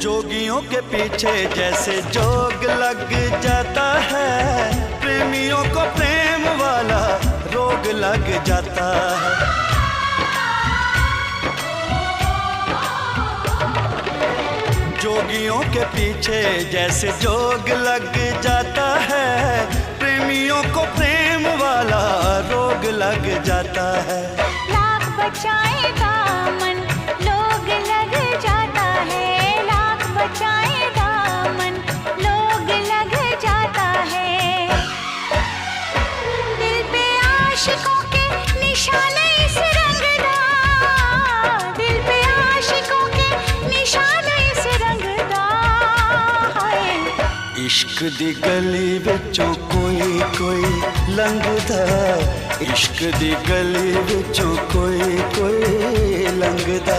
जोगियों के पीछे जैसे जोग लग जाता है, प्रेमियों को प्रेम वाला रोग लग जाता है। जोगियों के पीछे जैसे जोग लग जाता है, प्रेमियों को प्रेम वाला रोग लग जाता है। लाख बचाएगा मन लोग लग जाता है, लाख बचाएगा मन लोग लग जाता है। दिल पे आशिकों के निशाने इस रंगदा, दिल पे आशिकों के निशाने इस रंगदा है। इश्क दी गली विचों कोई कोई लंघदा, इश्क दी गली विचों कोई कोई लंघदा।